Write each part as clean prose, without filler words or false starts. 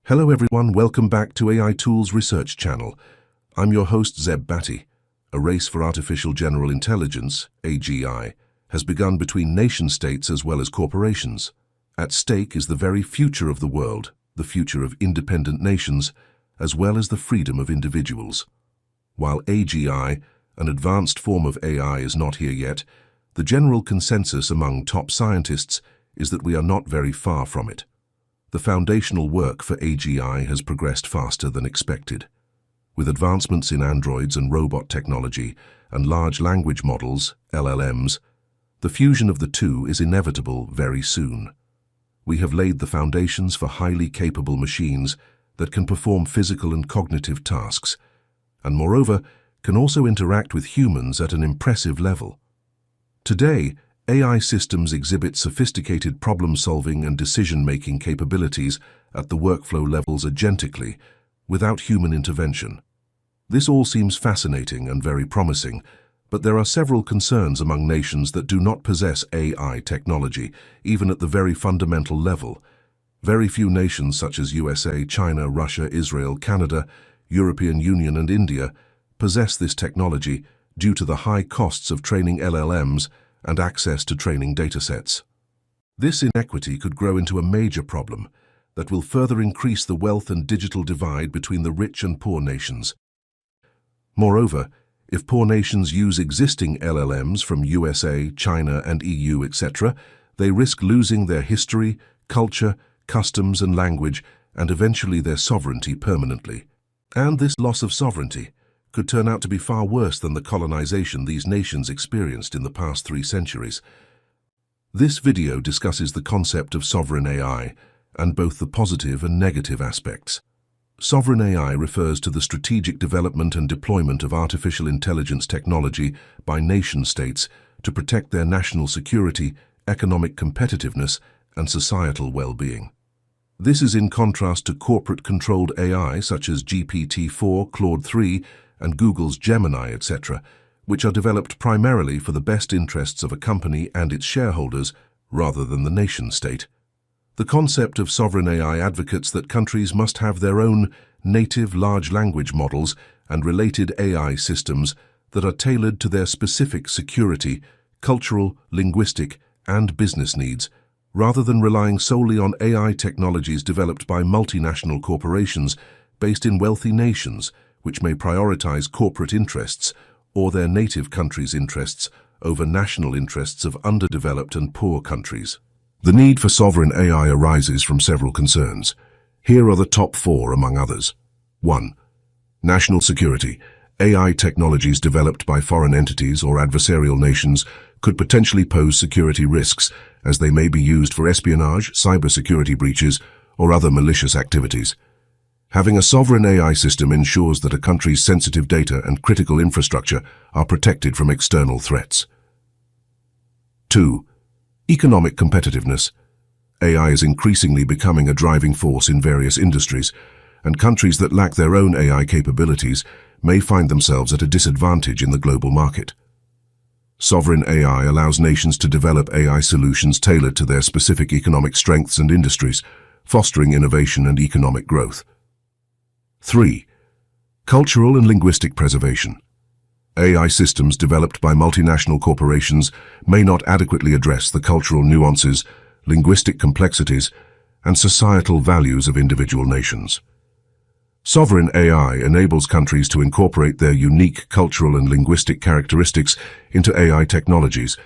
Hello everyone, welcome back to AI Tools Research Channel. I'm your host Zeb Batty. A race for artificial general intelligence, AGI, has begun between nation-states as well as corporations. At stake is the very future of the world, the future of independent nations, as well as the freedom of individuals. While AGI, an advanced form of AI, is not here yet, the general consensus among top scientists is that we are not very far from it. The foundational work for AGI has progressed faster than expected. With advancements in androids and robot technology and large language models, LLMs, the fusion of the two is inevitable very soon. We have laid the foundations for highly capable machines that can perform physical and cognitive tasks, and moreover, can also interact with humans at an impressive level. Today, AI systems exhibit sophisticated problem-solving and decision-making capabilities at the workflow levels agentically, without human intervention. This all seems fascinating and very promising, but there are several concerns among nations that do not possess AI technology, even at the very fundamental level. Very few nations such as USA, China, Russia, Israel, Canada, European Union and India possess this technology due to the high costs of training LLMs and access to training datasets. This inequity could grow into a major problem that will further increase the wealth and digital divide between the rich and poor nations. Moreover, if poor nations use existing LLMs from USA, China and EU, etc., they risk losing their history, culture, customs and language, and eventually their sovereignty permanently. And this loss of sovereignty could turn out to be far worse than the colonization these nations experienced in the past 3 centuries. This video discusses the concept of sovereign AI and both the positive and negative aspects. Sovereign AI refers to the strategic development and deployment of artificial intelligence technology by nation-states to protect their national security, economic competitiveness, and societal well-being. This is in contrast to corporate-controlled AI such as GPT-4, Claude 3, and Google's Gemini, etc., which are developed primarily for the best interests of a company and its shareholders rather than the nation-state. The concept of sovereign AI advocates that countries must have their own native large language models and related AI systems that are tailored to their specific security, cultural, linguistic, and business needs, rather than relying solely on AI technologies developed by multinational corporations based in wealthy nations, which may prioritize corporate interests or their native country's interests over national interests of underdeveloped and poor countries. The need for sovereign AI arises from several concerns. Here are the top 4 among others. 1. National security. AI technologies developed by foreign entities or adversarial nations could potentially pose security risks, as they may be used for espionage, cybersecurity breaches, or other malicious activities. Having a sovereign AI system ensures that a country's sensitive data and critical infrastructure are protected from external threats. 2. Economic competitiveness. AI is increasingly becoming a driving force in various industries, and countries that lack their own AI capabilities may find themselves at a disadvantage in the global market. Sovereign AI allows nations to develop AI solutions tailored to their specific economic strengths and industries, fostering innovation and economic growth. 3. Cultural and linguistic preservation. AI systems developed by multinational corporations may not adequately address the cultural nuances, linguistic complexities, and societal values of individual nations. Sovereign AI enables countries to incorporate their unique cultural and linguistic characteristics into AI technologies,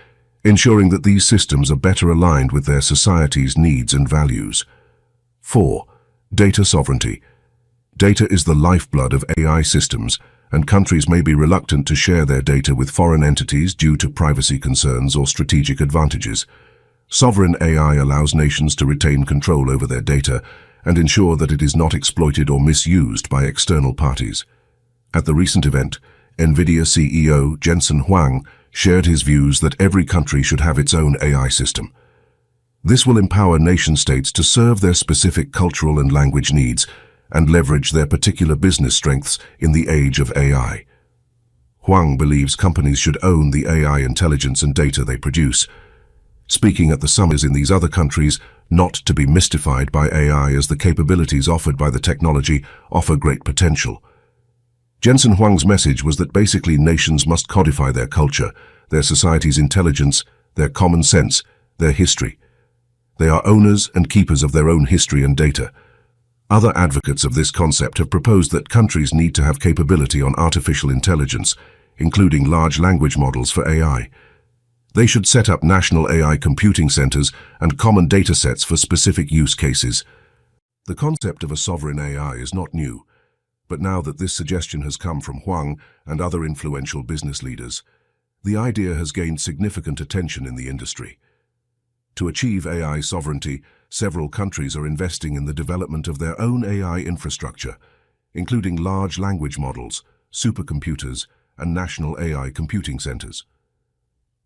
ensuring that these systems are better aligned with their society's needs and values. 4. Data sovereignty. Data is the lifeblood of AI systems, and countries may be reluctant to share their data with foreign entities due to privacy concerns or strategic advantages. Sovereign AI allows nations to retain control over their data and ensure that it is not exploited or misused by external parties. At the recent event, NVIDIA CEO Jensen Huang shared his views that every country should have its own AI system. This will empower nation-states to serve their specific cultural and language needs and leverage their particular business strengths in the age of AI. Huang believes companies should own the AI intelligence and data they produce. Speaking at the summits in these other countries, not to be mystified by AI, as the capabilities offered by the technology offer great potential. Jensen Huang's message was that basically nations must codify their culture, their society's intelligence, their common sense, their history. They are owners and keepers of their own history and data. Other advocates of this concept have proposed that countries need to have capability on artificial intelligence, including large language models for AI. They should set up national AI computing centers and common data sets for specific use cases. The concept of a sovereign AI is not new, but now that this suggestion has come from Huang and other influential business leaders, the idea has gained significant attention in the industry. To achieve AI sovereignty, several countries are investing in the development of their own AI infrastructure, including large language models, supercomputers, and national AI computing centers.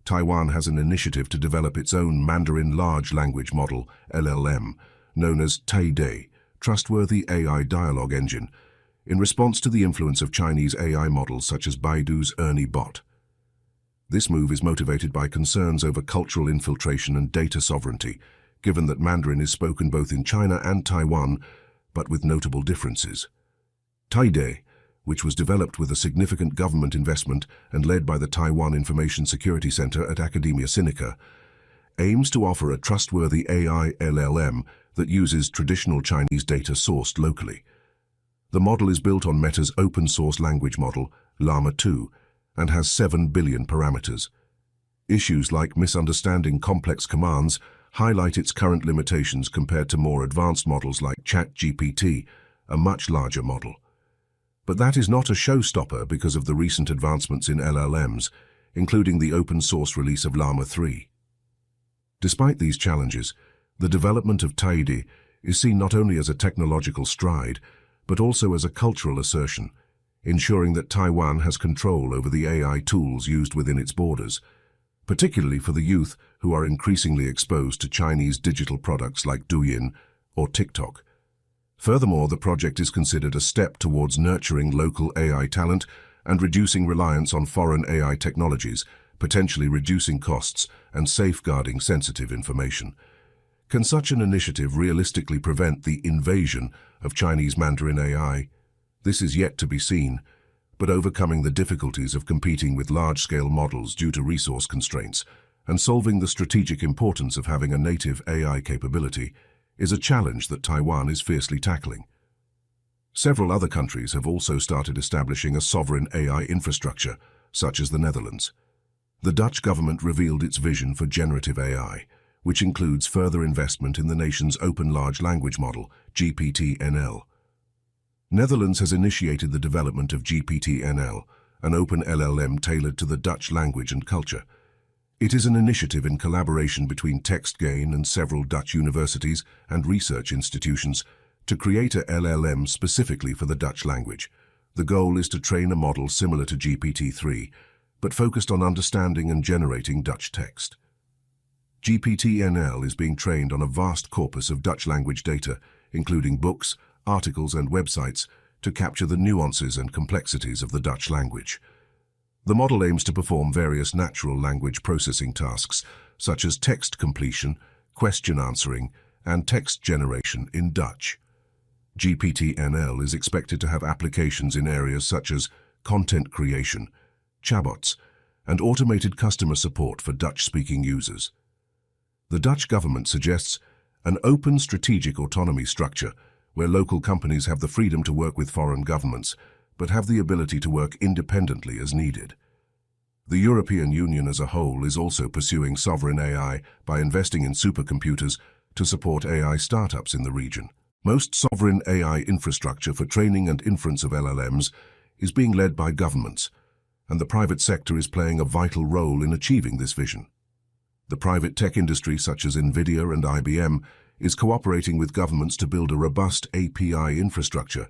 Taiwan has an initiative to develop its own Mandarin Large Language Model, LLM, known as Taide, Trustworthy AI Dialogue Engine, in response to the influence of Chinese AI models such as Baidu's Ernie bot. This move is motivated by concerns over cultural infiltration and data sovereignty, given that Mandarin is spoken both in China and Taiwan, but with notable differences. Taide, which was developed with a significant government investment and led by the Taiwan Information Security Center at Academia Sinica, aims to offer a trustworthy AI LLM that uses traditional Chinese data sourced locally. The model is built on Meta's open-source language model, Llama 2, and has 7 billion parameters. Issues like misunderstanding complex commands highlight its current limitations compared to more advanced models like ChatGPT, a much larger model. But that is not a showstopper because of the recent advancements in LLMs, including the open-source release of Llama 3. Despite these challenges, the development of Taide is seen not only as a technological stride, but also as a cultural assertion, ensuring that Taiwan has control over the AI tools used within its borders, particularly for the youth who are increasingly exposed to Chinese digital products like Douyin or TikTok. Furthermore, the project is considered a step towards nurturing local AI talent and reducing reliance on foreign AI technologies, potentially reducing costs and safeguarding sensitive information. Can such an initiative realistically prevent the invasion of Chinese Mandarin AI? This is yet to be seen, but overcoming the difficulties of competing with large-scale models due to resource constraints and solving the strategic importance of having a native AI capability is a challenge that Taiwan is fiercely tackling. Several other countries have also started establishing a sovereign AI infrastructure, such as the Netherlands. The Dutch government revealed its vision for generative AI, which includes further investment in the nation's open large language model, GPT-NL. Netherlands has initiated the development of GPT-NL, an open LLM tailored to the Dutch language and culture. It is an initiative in collaboration between TextGain and several Dutch universities and research institutions to create a LLM specifically for the Dutch language. The goal is to train a model similar to GPT-3, but focused on understanding and generating Dutch text. GPT-NL is being trained on a vast corpus of Dutch language data, including books, articles and websites, to capture the nuances and complexities of the Dutch language. The model aims to perform various natural language processing tasks, such as text completion, question answering, and text generation in Dutch. GPT-NL is expected to have applications in areas such as content creation, chatbots, and automated customer support for Dutch-speaking users. The Dutch government suggests an open strategic autonomy structure where local companies have the freedom to work with foreign governments, but have the ability to work independently as needed. The European Union as a whole is also pursuing sovereign AI by investing in supercomputers to support AI startups in the region. Most sovereign AI infrastructure for training and inference of LLMs is being led by governments, and the private sector is playing a vital role in achieving this vision. The private tech industry, such as NVIDIA and IBM, is cooperating with governments to build a robust API infrastructure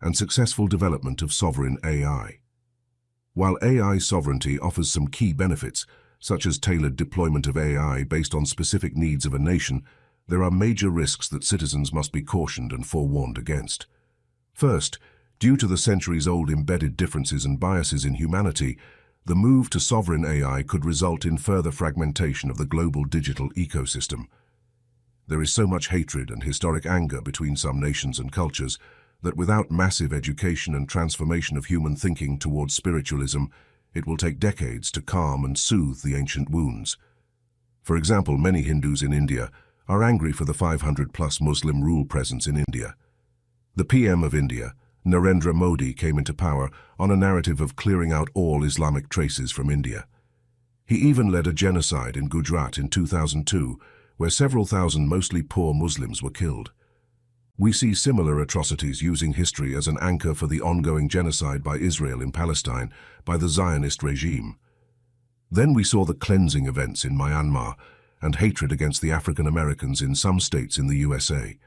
and successful development of sovereign AI. While AI sovereignty offers some key benefits, such as tailored deployment of AI based on specific needs of a nation, there are major risks that citizens must be cautioned and forewarned against. First, due to the centuries-old embedded differences and biases in humanity, The move to sovereign AI could result in further fragmentation of the global digital ecosystem. There is so much hatred and historic anger between some nations and cultures that without massive education and transformation of human thinking towards spiritualism, it will take decades to calm and soothe the ancient wounds. For example, many Hindus in India are angry for the 500-plus Muslim rule presence in India. The PM of India, Narendra Modi, came into power on a narrative of clearing out all Islamic traces from India. He even led a genocide in Gujarat in 2002, where several thousand mostly poor Muslims were killed. We see similar atrocities using history as an anchor for the ongoing genocide by Israel in Palestine by the Zionist regime. Then we saw the cleansing events in Myanmar and hatred against the African Americans in some states in the USA.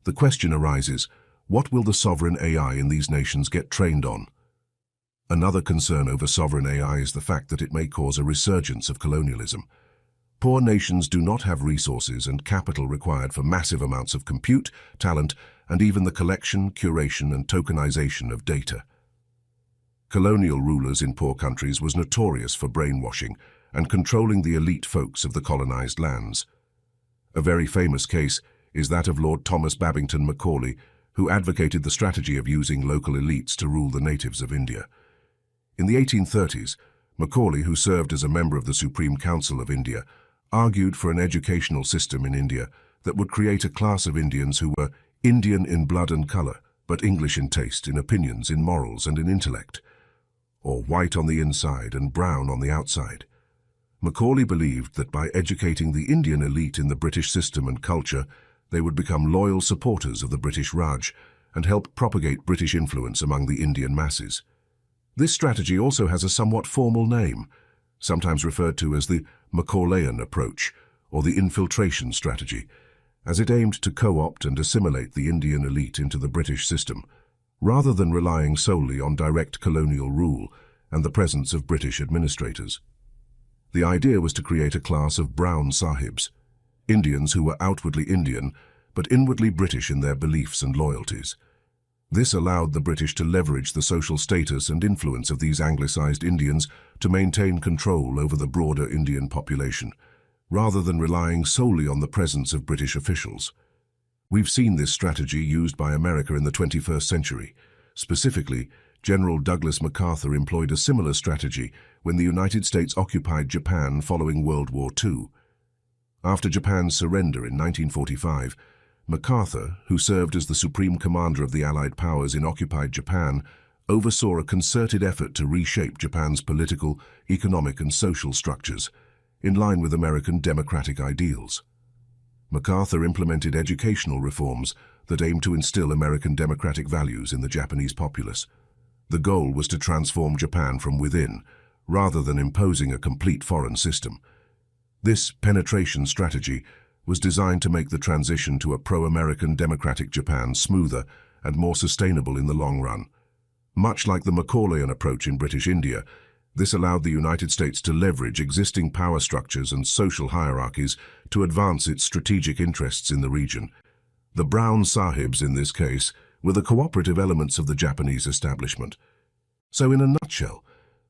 The question arises, what will the sovereign AI in these nations get trained on? Another concern over sovereign AI is the fact that it may cause a resurgence of colonialism. Poor nations do not have resources and capital required for massive amounts of compute, talent, and even the collection, curation, and tokenization of data. Colonial rulers in poor countries was notorious for brainwashing and controlling the elite folks of the colonized lands. A very famous case is that of Lord Thomas Babington Macaulay, who advocated the strategy of using local elites to rule the natives of India. In the 1830s, Macaulay, who served as a member of the Supreme Council of India, argued for an educational system in India that would create a class of Indians who were Indian in blood and color, but English in taste, in opinions, in morals, and in intellect, or white on the inside and brown on the outside. Macaulay believed that by educating the Indian elite in the British system and culture, they would become loyal supporters of the British Raj and help propagate British influence among the Indian masses. This strategy also has a somewhat formal name, sometimes referred to as the Macaulayan approach, or the infiltration strategy, as it aimed to co-opt and assimilate the Indian elite into the British system, rather than relying solely on direct colonial rule and the presence of British administrators. The idea was to create a class of brown sahibs, Indians who were outwardly Indian, but inwardly British in their beliefs and loyalties. This allowed the British to leverage the social status and influence of these anglicized Indians to maintain control over the broader Indian population, rather than relying solely on the presence of British officials. We've seen this strategy used by America in the 21st century. Specifically, General Douglas MacArthur employed a similar strategy when the United States occupied Japan following World War II. After Japan's surrender in 1945, MacArthur, who served as the supreme commander of the Allied powers in occupied Japan, oversaw a concerted effort to reshape Japan's political, economic, and social structures, in line with American democratic ideals. MacArthur implemented educational reforms that aimed to instill American democratic values in the Japanese populace. The goal was to transform Japan from within, rather than imposing a complete foreign system. This penetration strategy was designed to make the transition to a pro-American democratic Japan smoother and more sustainable in the long run. Much like the Macaulayan approach in British India, this allowed the United States to leverage existing power structures and social hierarchies to advance its strategic interests in the region. The brown sahibs, in this case, were the cooperative elements of the Japanese establishment. So in a nutshell,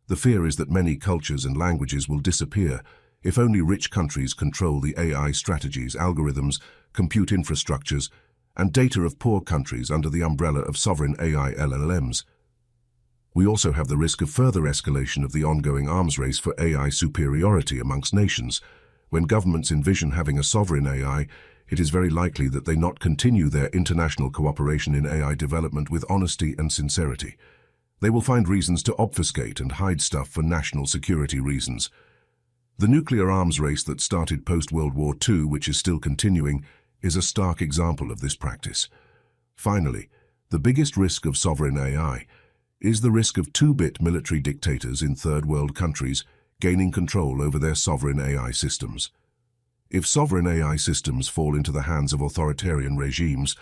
the fear is that many cultures and languages will disappear if only rich countries control the AI strategies, algorithms, compute infrastructures, and data of poor countries under the umbrella of sovereign AI LLMs. We also have the risk of further escalation of the ongoing arms race for AI superiority amongst nations. When governments envision having a sovereign AI, it is very likely that they not continue their international cooperation in AI development with honesty and sincerity. They will find reasons to obfuscate and hide stuff for national security reasons. The nuclear arms race that started post-World War II, which is still continuing, is a stark example of this practice. Finally, the biggest risk of sovereign AI is the risk of two-bit military dictators in third-world countries gaining control over their sovereign AI systems. If sovereign AI systems fall into the hands of authoritarian regimes,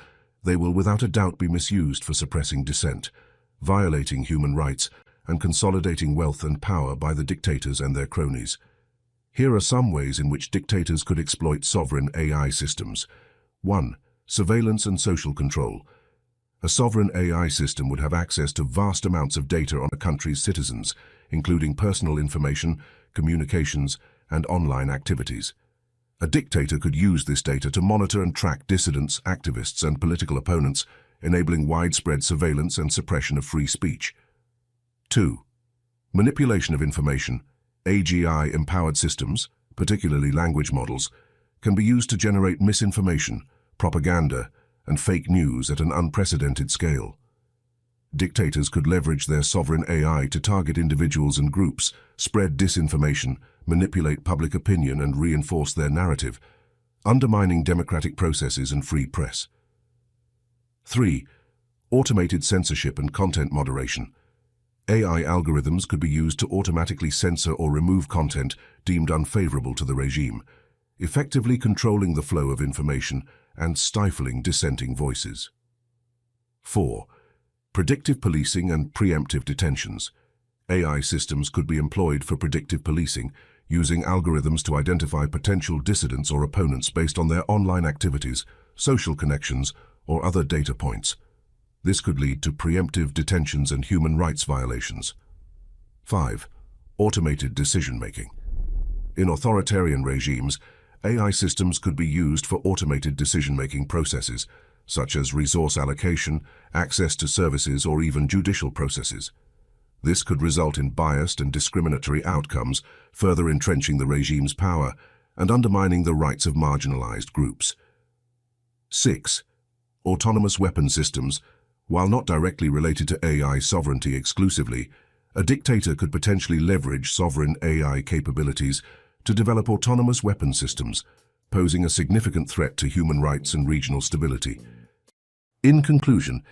they will without a doubt be misused for suppressing dissent, violating human rights, and consolidating wealth and power by the dictators and their cronies. Here are some ways in which dictators could exploit sovereign AI systems. 1. Surveillance and social control. A sovereign AI system would have access to vast amounts of data on a country's citizens, including personal information, communications, and online activities. A dictator could use this data to monitor and track dissidents, activists, and political opponents, enabling widespread surveillance and suppression of free speech. 2. Manipulation of information. AGI-empowered systems, particularly language models, can be used to generate misinformation, propaganda, and fake news at an unprecedented scale. Dictators could leverage their sovereign AI to target individuals and groups, spread disinformation, manipulate public opinion, and reinforce their narrative, undermining democratic processes and free press. 3. Automated censorship and content moderation. AI algorithms could be used to automatically censor or remove content deemed unfavorable to the regime, effectively controlling the flow of information and stifling dissenting voices. 4. Predictive policing and preemptive detentions. AI systems could be employed for predictive policing, using algorithms to identify potential dissidents or opponents based on their online activities, social connections, or other data points. This could lead to preemptive detentions and human rights violations. 5. Automated decision-making. In authoritarian regimes, AI systems could be used for automated decision-making processes, such as resource allocation, access to services, or even judicial processes. This could result in biased and discriminatory outcomes, further entrenching the regime's power and undermining the rights of marginalized groups. 6. Autonomous weapon systems. While not directly related to AI sovereignty exclusively, a dictator could potentially leverage sovereign AI capabilities to develop autonomous weapon systems, posing a significant threat to human rights and regional stability. In conclusion,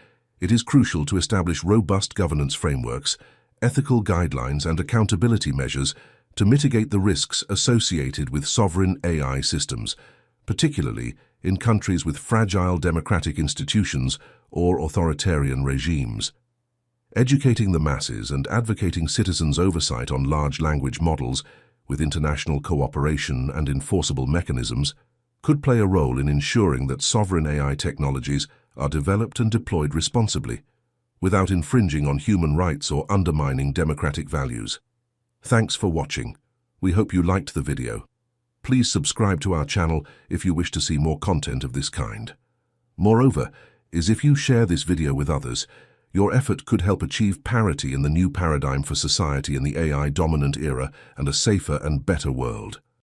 it is crucial to establish robust governance frameworks, ethical guidelines, and accountability measures to mitigate the risks associated with sovereign AI systems, particularly in countries with fragile democratic institutions or authoritarian regimes. Educating the masses and advocating citizens' oversight on large language models with international cooperation and enforceable mechanisms could play a role in ensuring that sovereign AI technologies are developed and deployed responsibly, without infringing on human rights or undermining democratic values. Thanks for watching. We hope you liked the video. Please subscribe to our channel if you wish to see more content of this kind. Moreover, if you share this video with others, your effort could help achieve parity in the new paradigm for society in the AI-dominant era and a safer and better world.